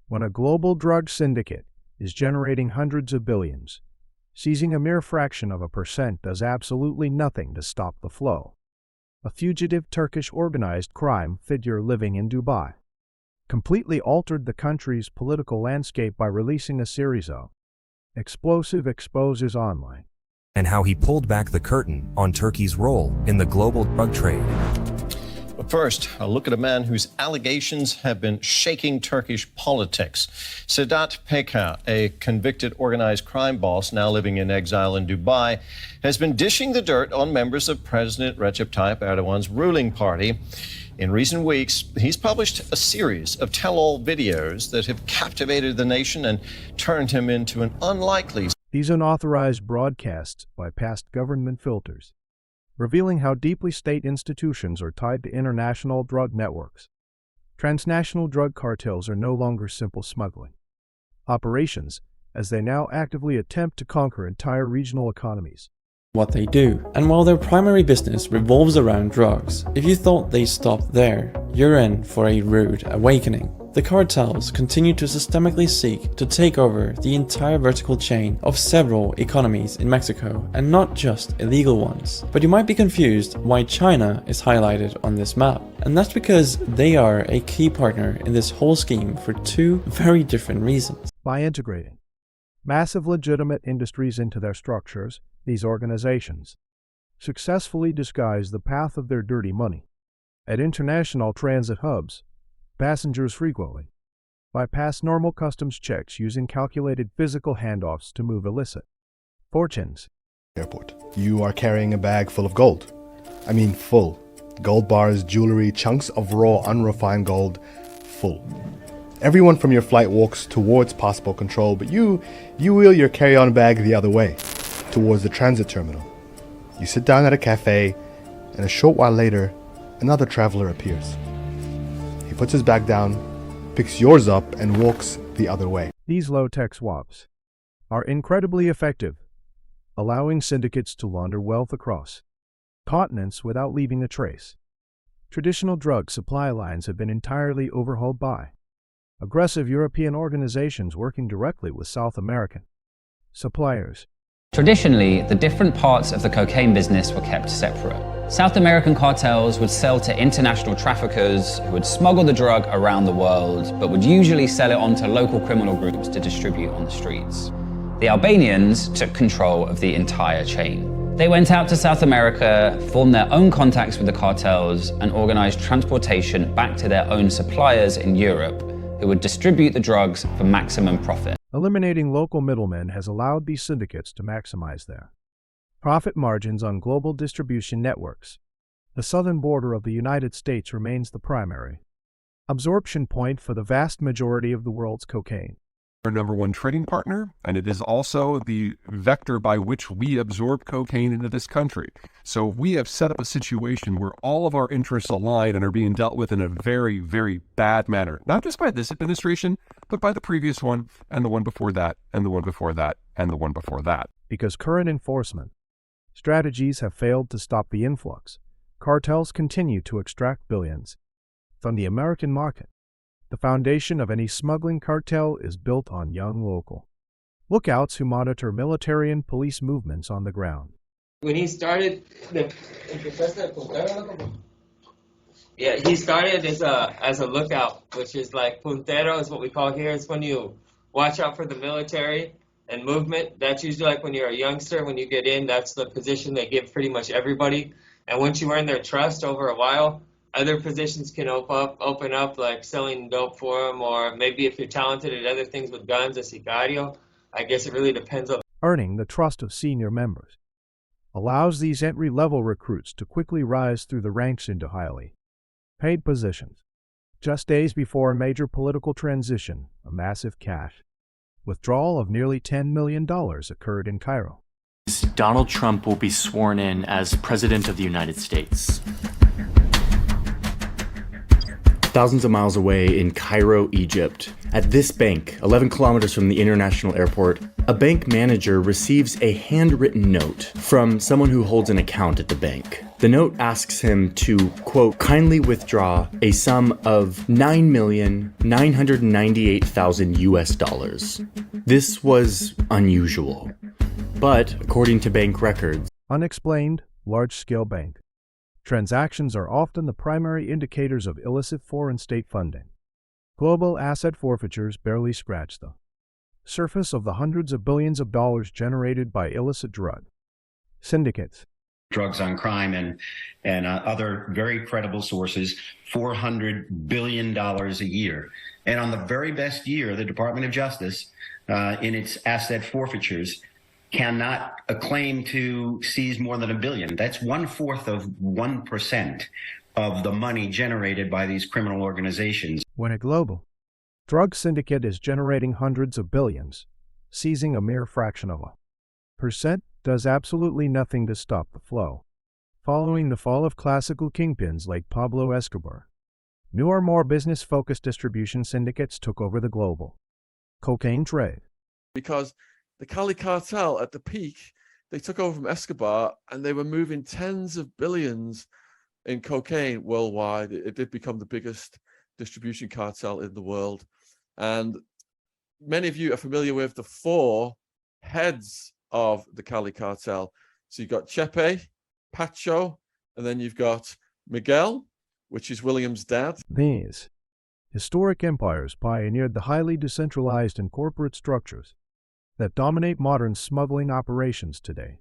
When a global drug syndicate is generating hundreds of billions, seizing a mere fraction of a percent does absolutely nothing to stop the flow. A fugitive Turkish organized crime figure living in Dubai completely altered the country's political landscape by releasing a series of explosive exposes online. And how he pulled back the curtain on Turkey's role in the global drug trade. But first, a look at a man whose allegations have been shaking Turkish politics. Sedat Peker, a convicted organized crime boss now living in exile in Dubai, has been dishing the dirt on members of President Recep Tayyip Erdogan's ruling party. In recent weeks, he's published a series of tell-all videos that have captivated the nation and turned him into an unlikely. These unauthorized broadcasts bypassed government filters, revealing how deeply state institutions are tied to international drug networks. Transnational drug cartels are no longer simple smuggling operations, as they now actively attempt to conquer entire regional economies. What they do, and while their primary business revolves around drugs, if you thought they stopped there, you're in for a rude awakening. The cartels continue to systemically seek to take over the entire vertical chain of several economies in Mexico, and not just illegal ones. But you might be confused why China is highlighted on this map, and that's because they are a key partner in this whole scheme for two very different reasons. By integrating massive legitimate industries into their structures, these organizations successfully disguise the path of their dirty money. At international transit hubs, passengers frequently bypass normal customs checks using calculated physical handoffs to move illicit fortunes. Airport. You are carrying a bag full of gold. I mean full. Gold bars, jewelry, chunks of raw, unrefined gold, full. Everyone from your flight walks towards possible control, but you wheel your carry-on bag the other way, towards the transit terminal. You sit down at a cafe, and a short while later, another traveler appears. He puts his bag down, picks yours up, and walks the other way. These low-tech swaps are incredibly effective, allowing syndicates to launder wealth across continents without leaving a trace. Traditional drug supply lines have been entirely overhauled by aggressive European organizations working directly with South American suppliers. Traditionally, the different parts of the cocaine business were kept separate. South American cartels would sell to international traffickers who would smuggle the drug around the world, but would usually sell it on to local criminal groups to distribute on the streets. The Albanians took control of the entire chain. They went out to South America, formed their own contacts with the cartels, and organized transportation back to their own suppliers in Europe, who would distribute the drugs for maximum profit. Eliminating local middlemen has allowed these syndicates to maximize their profit margins on global distribution networks. The southern border of the United States remains the primary absorption point for the vast majority of the world's cocaine. Our number one trading partner, and it is also the vector by which we absorb cocaine into this country. So we have set up a situation where all of our interests align and are being dealt with in a very, very bad manner. Not just by this administration, but by the previous one, and the one before that, and the one before that, and the one before that. Because current enforcement strategies have failed to stop the influx, cartels continue to extract billions from the American market. The foundation of any smuggling cartel is built on young local lookouts who monitor military and police movements on the ground. When he started, he started as a lookout, which is like puntero is what we call here. It's when you watch out for the military and movement. That's usually like when you're a youngster, when you get in, that's the position they give pretty much everybody. And once you earn their trust over a while, other positions can open up, like selling dope for them, or maybe if you're talented at other things with guns, a sicario. I guess it really depends on. Earning the trust of senior members allows these entry-level recruits to quickly rise through the ranks into highly paid positions. Just days before a major political transition, a massive cash withdrawal of nearly $10 million occurred in Cairo. Donald Trump will be sworn in as President of the United States. thousands of miles away in Cairo, Egypt. At this bank, 11 kilometers from the international airport, a bank manager receives a handwritten note from someone who holds an account at the bank. The note asks him to, quote, kindly withdraw a sum of $9,998,000 US. This was unusual. But, according to bank records, unexplained, large-scale bank transactions are often the primary indicators of illicit foreign state funding. Global asset forfeitures barely scratch the surface of the hundreds of billions of dollars generated by illicit drug syndicates. Drugs on crime and other very credible sources, $400 billion a year. And on the very best year, the Department of Justice, in its asset forfeitures, cannot claim to seize more than $1 billion. That's 1/4 of 1% of the money generated by these criminal organizations. When a global drug syndicate is generating hundreds of billions, seizing a mere fraction of a percent does absolutely nothing to stop the flow. Following the fall of classical kingpins like Pablo Escobar, newer, more business-focused distribution syndicates took over the global cocaine trade. Because the Cali cartel at the peak, they took over from Escobar and they were moving tens of billions in cocaine worldwide. It did become the biggest distribution cartel in the world. And many of you are familiar with the 4 heads of the Cali cartel. So you've got Chepe, Pacho, and then you've got Miguel, which is William's dad. These historic empires pioneered the highly decentralized and corporate structures that dominate modern smuggling operations today.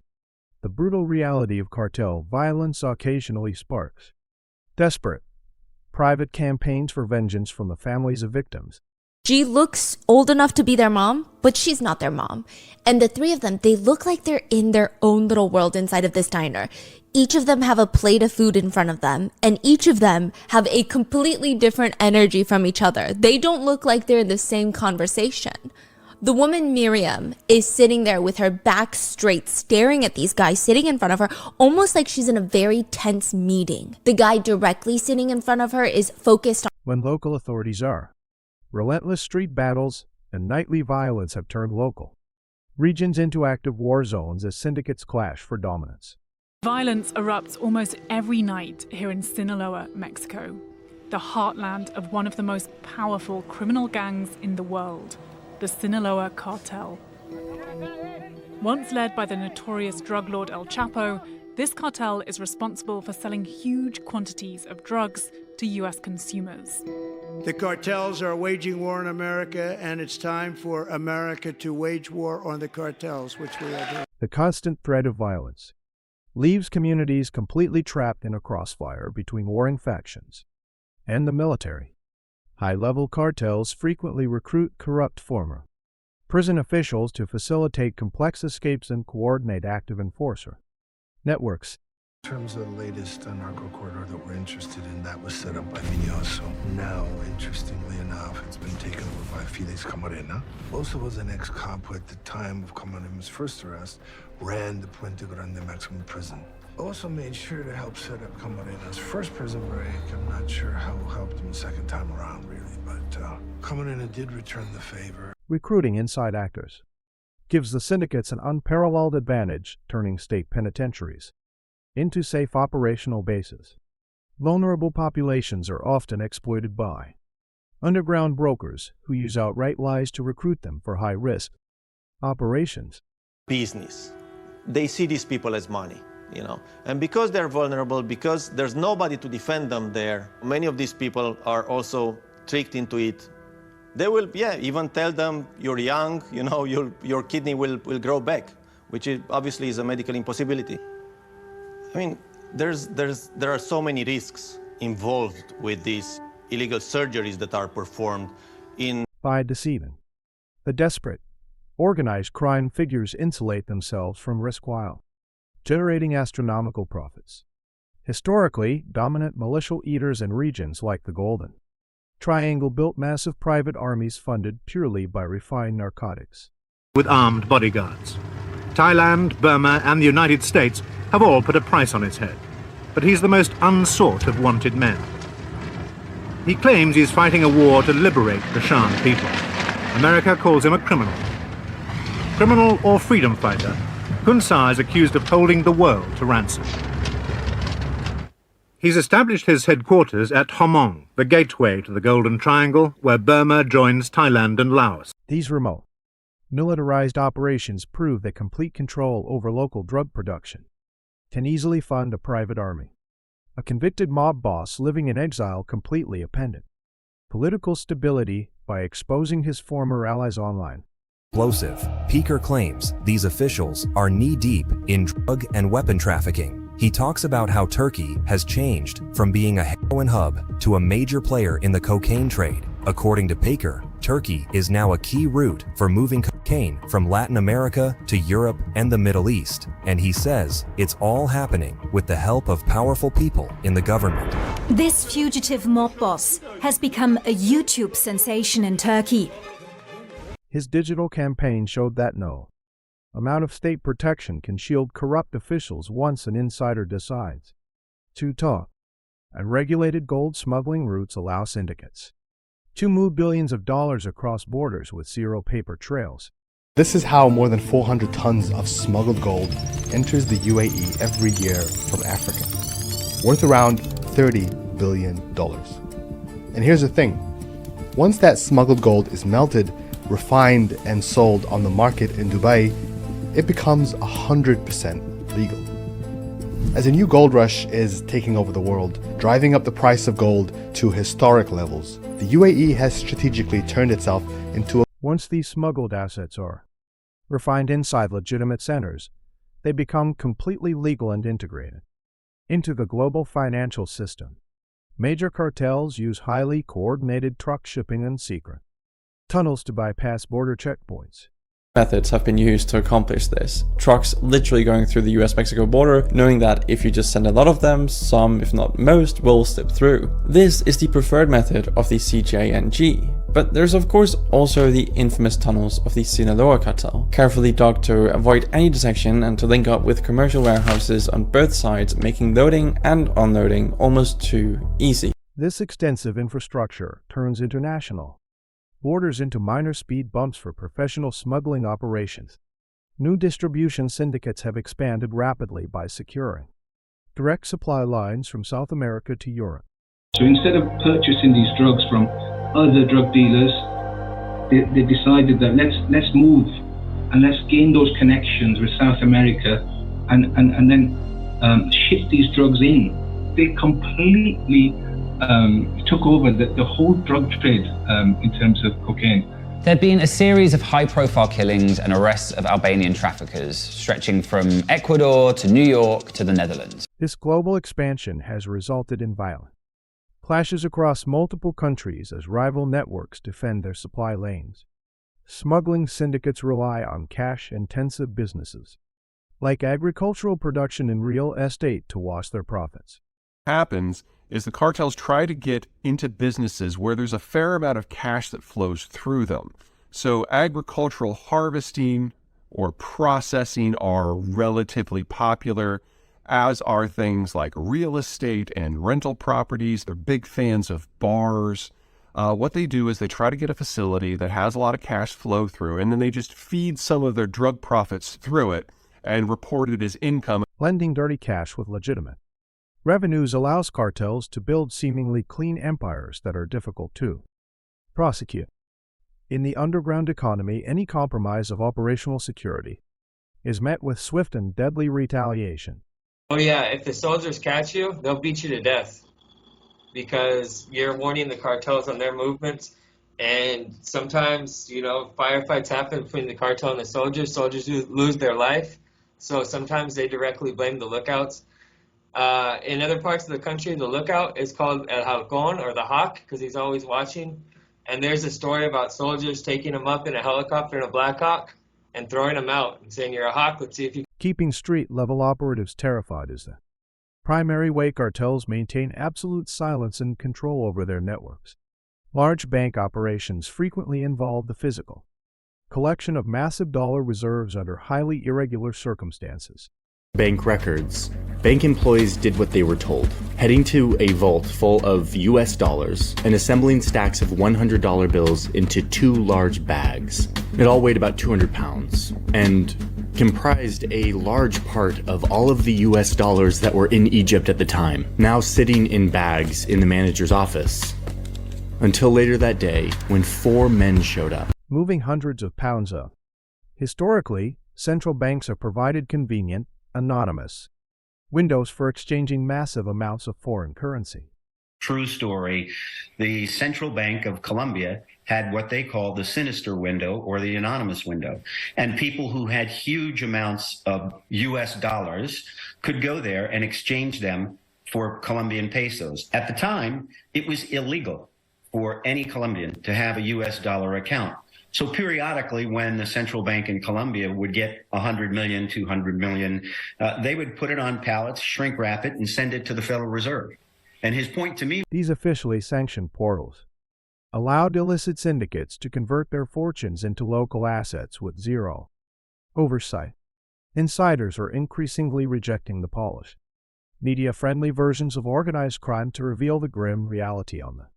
The brutal reality of cartel violence occasionally sparks desperate, private campaigns for vengeance from the families of victims. She looks old enough to be their mom, but she's not their mom. And the 3 of them, they look like they're in their own little world inside of this diner. Each of them have a plate of food in front of them, and each of them have a completely different energy from each other. They don't look like they're in the same conversation. The woman Miriam is sitting there with her back straight, staring at these guys sitting in front of her, almost like she's in a very tense meeting. The guy directly sitting in front of her is focused on when local authorities are. Relentless street battles and nightly violence have turned local regions into active war zones as syndicates clash for dominance. Violence erupts almost every night here in Sinaloa, Mexico, the heartland of one of the most powerful criminal gangs in the world, the Sinaloa cartel. Once led by the notorious drug lord El Chapo, this cartel is responsible for selling huge quantities of drugs to U.S. consumers. The cartels are waging war in America, and it's time for America to wage war on the cartels, which we are doing. The constant threat of violence leaves communities completely trapped in a crossfire between warring factions and the military. High-level cartels frequently recruit corrupt former prison officials to facilitate complex escapes and coordinate active enforcer networks. In terms of the latest narco corridor that we're interested in, that was set up by Miñoso. Now, interestingly enough, it's been taken over by Felix Camarena. Also was an ex-cop who at the time of Camarena's first arrest ran the Puente Grande maximum prison. Also made sure to help set up Camarena's first prison break. I'm not sure how it helped him the second time around, really, but Camarena did return the favor. Recruiting inside actors gives the syndicates an unparalleled advantage, turning state penitentiaries into safe operational bases. Vulnerable populations are often exploited by underground brokers who use outright lies to recruit them for high-risk operations. Business. They see these people as money. And because they're vulnerable, because there's nobody to defend them there, many of these people are also tricked into it. They will, even tell them, you're young, your kidney will grow back, which obviously is a medical impossibility. I mean, there are so many risks involved with these illegal surgeries that are performed by deceiving the desperate, organized crime figures insulate themselves from risk while generating astronomical profits. Historically, dominant militial eaters in regions like the Golden Triangle built massive private armies funded purely by refined narcotics. With armed bodyguards. Thailand, Burma, and the United States have all put a price on his head, but he's the most unsought of wanted men. He claims he's fighting a war to liberate the Shan people. America calls him a criminal. Criminal or freedom fighter, Khun Sa is accused of holding the world to ransom. He's established his headquarters at Homong, the gateway to the Golden Triangle, where Burma joins Thailand and Laos. These remote, militarized operations prove that complete control over local drug production can easily fund a private army. A convicted mob boss living in exile completely appended. Political stability by exposing his former allies online. Explosive. Peker claims these officials are knee-deep in drug and weapon trafficking. He talks about how Turkey has changed from being a heroin hub to a major player in the cocaine trade. According to Peker, Turkey is now a key route for moving cocaine from Latin America to Europe and the Middle East, and he says it's all happening with the help of powerful people in the government. This fugitive mob boss has become a YouTube sensation in Turkey. His digital campaign showed that no amount of state protection can shield corrupt officials once an insider decides to talk. Unregulated gold smuggling routes allow syndicates to move billions of dollars across borders with zero paper trails. This is how more than 400 tons of smuggled gold enters the UAE every year from Africa, worth around $30 billion. And here's the thing, once that smuggled gold is melted, refined and sold on the market in Dubai, it becomes 100% legal. As a new gold rush is taking over the world, driving up the price of gold to historic levels, the UAE has strategically turned itself into a... Once these smuggled assets are refined inside legitimate centers, they become completely legal and integrated into the global financial system. Major cartels use highly coordinated truck shipping and secret tunnels to bypass border checkpoints. Methods have been used to accomplish this. Trucks literally going through the US-Mexico border, knowing that if you just send a lot of them, some, if not most, will slip through. This is the preferred method of the CJNG. But there's of course also the infamous tunnels of the Sinaloa cartel, carefully dug to avoid any detection and to link up with commercial warehouses on both sides, making loading and unloading almost too easy. This extensive infrastructure turns international borders into minor speed bumps for professional smuggling operations. New distribution syndicates have expanded rapidly by securing direct supply lines from South America to Europe. So instead of purchasing these drugs from other drug dealers, they decided that let's move and let's gain those connections with South America and then ship these drugs in. They completely took over the whole drug trade in terms of cocaine. There'd been a series of high-profile killings and arrests of Albanian traffickers, stretching from Ecuador to New York to the Netherlands. This global expansion has resulted in violent clashes across multiple countries as rival networks defend their supply lanes. Smuggling syndicates rely on cash-intensive businesses, like agricultural production and real estate, to wash their profits. Happens is the cartels try to get into businesses where there's a fair amount of cash that flows through them. So agricultural harvesting or processing are relatively popular, as are things like real estate and rental properties. They're big fans of bars. What they do is they try to get a facility that has a lot of cash flow through, and then they just feed some of their drug profits through it and report it as income. Blending dirty cash with legitimate revenues allows cartels to build seemingly clean empires that are difficult to prosecute. In the underground economy, any compromise of operational security is met with swift and deadly retaliation. Oh yeah, if the soldiers catch you, they'll beat you to death because you're warning the cartels on their movements. And sometimes, firefights happen between the cartel and the soldiers. Soldiers lose their life, so sometimes they directly blame the lookouts. In other parts of the country, the lookout is called El Halcón, or the Hawk, because he's always watching. And there's a story about soldiers taking him up in a helicopter in a Black Hawk and throwing him out and saying, "You're a hawk, let's see if you..." Keeping street-level operatives terrified is the primary way cartels maintain absolute silence and control over their networks. Large bank operations frequently involve the physical collection of massive dollar reserves under highly irregular circumstances. bank records, bank employees did what they were told, heading to a vault full of US dollars and assembling stacks of $100 bills into 2 large bags. It all weighed about 200 pounds and comprised a large part of all of the US dollars that were in Egypt at the time, now sitting in bags in the manager's office. Until later that day, when 4 men showed up. Moving hundreds of pounds of. Historically, central banks have provided convenient, anonymous windows for exchanging massive amounts of foreign currency. True story. The Central Bank of Colombia had what they call the sinister window or the anonymous window. And people who had huge amounts of US dollars could go there and exchange them for Colombian pesos. At the time, it was illegal for any Colombian to have a US dollar account. So periodically, when the central bank in Colombia would get 100 million, 200 million, they would put it on pallets, shrink wrap it, and send it to the Federal Reserve. And his point to me... These officially sanctioned portals allowed illicit syndicates to convert their fortunes into local assets with zero oversight. Insiders are increasingly rejecting the polished, media-friendly versions of organized crime to reveal the grim reality on the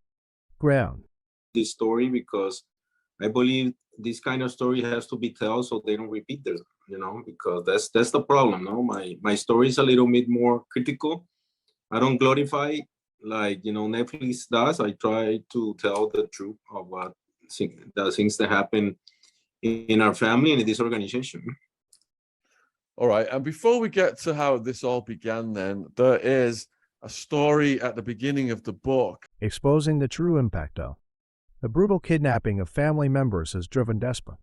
ground. This story because I believe this kind of story has to be told so they don't repeat this, because that's the problem. No, my story is a little bit more critical. I don't glorify like Netflix does. I try to tell the truth of the things that happen in our family and in this organization. All right, and before we get to how this all began, then there is a story at the beginning of the book exposing the true impact of the brutal kidnapping of family members has driven desperate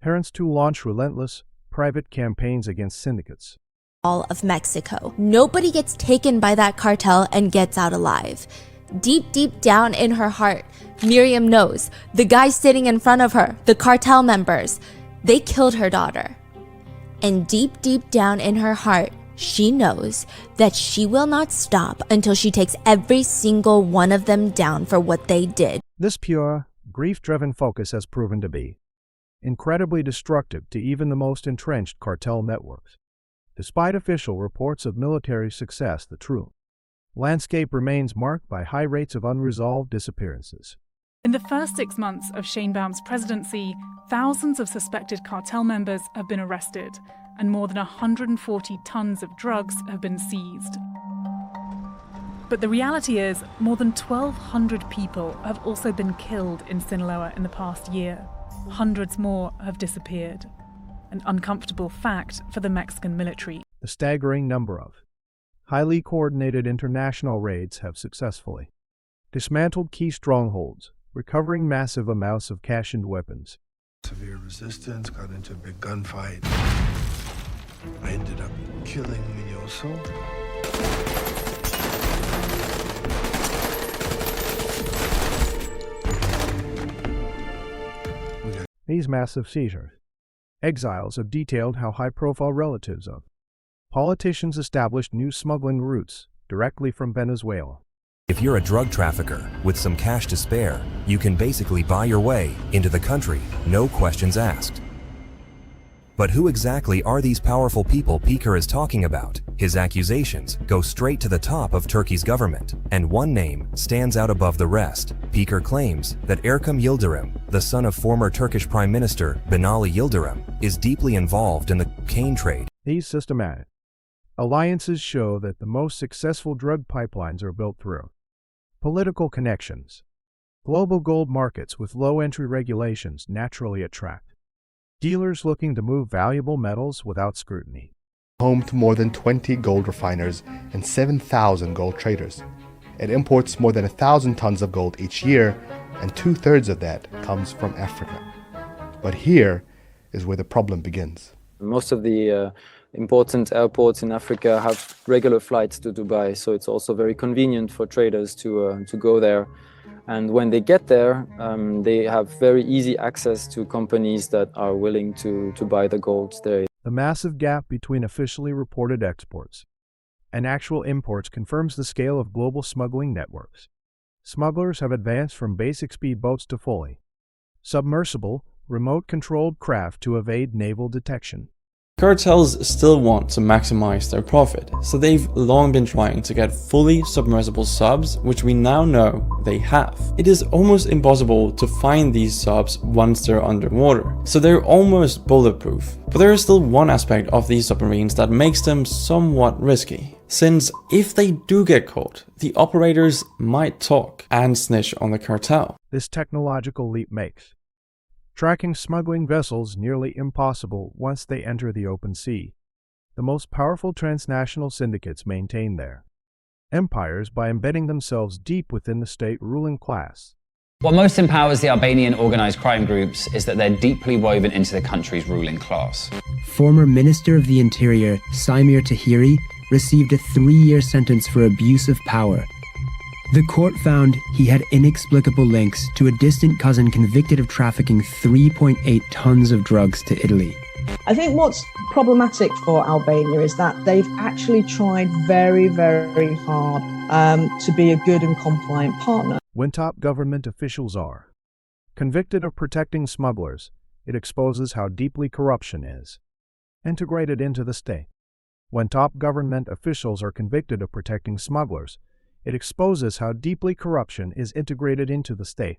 parents to launch relentless, private campaigns against syndicates. All of Mexico. Nobody gets taken by that cartel and gets out alive. Deep, deep down in her heart, Miriam knows the guys sitting in front of her, the cartel members, they killed her daughter. And deep, deep down in her heart, she knows that she will not stop until she takes every single one of them down for what they did. This pure, grief-driven focus has proven to be incredibly destructive to even the most entrenched cartel networks. Despite official reports of military success, the true landscape remains marked by high rates of unresolved disappearances. In the first 6 months of Sheinbaum's presidency, thousands of suspected cartel members have been arrested, and more than 140 tons of drugs have been seized. But the reality is, more than 1,200 people have also been killed in Sinaloa in the past year. Hundreds more have disappeared. An uncomfortable fact for the Mexican military. The staggering number of highly coordinated international raids have successfully dismantled key strongholds, recovering massive amounts of cash and weapons. Severe resistance, got into a big gunfight. I ended up killing Minoso. These massive seizures. Exiles have detailed how high-profile relatives of politicians established new smuggling routes directly from Venezuela. If you're a drug trafficker with some cash to spare, you can basically buy your way into the country, no questions asked. But who exactly are these powerful people Peker is talking about? His accusations go straight to the top of Turkey's government, and one name stands out above the rest. Peker claims that Erkam Yildirim, the son of former Turkish Prime Minister Binali Yildirim, is deeply involved in the cocaine trade. These systematic alliances show that the most successful drug pipelines are built through political connections. Global gold markets with low entry regulations naturally attract dealers looking to move valuable metals without scrutiny. Home to more than 20 gold refiners and 7,000 gold traders. It imports more than 1,000 tons of gold each year, and 2/3 of that comes from Africa. But here is where the problem begins. Most of the important airports in Africa have regular flights to Dubai, so it's also very convenient for traders to go there. And when they get there, they have very easy access to companies that are willing to buy the gold there. The massive gap between officially reported exports and actual imports confirms the scale of global smuggling networks. Smugglers have advanced from basic speedboats to fully submersible, remote-controlled craft to evade naval detection. Cartels still want to maximize their profit, so they've long been trying to get fully submersible subs, which we now know they have. It is almost impossible to find these subs once they're underwater, so they're almost bulletproof. But there is still one aspect of these submarines that makes them somewhat risky, since if they do get caught, the operators might talk and snitch on the cartel. This technological leap makes tracking smuggling vessels nearly impossible once they enter the open sea. The most powerful transnational syndicates maintain their empires by embedding themselves deep within the state ruling class. What most empowers the Albanian organized crime groups is that they're deeply woven into the country's ruling class. Former Minister of the Interior Samir Tahiri received a 3-year sentence for abuse of power. The court found he had inexplicable links to a distant cousin convicted of trafficking 3.8 tons of drugs to Italy. I think what's problematic for Albania is that they've actually tried very, very hard to be a good and compliant partner. When top government officials are convicted of protecting smugglers, it exposes how deeply corruption is integrated into the state. When top government officials are convicted of protecting smugglers, it exposes how deeply corruption is integrated into the state.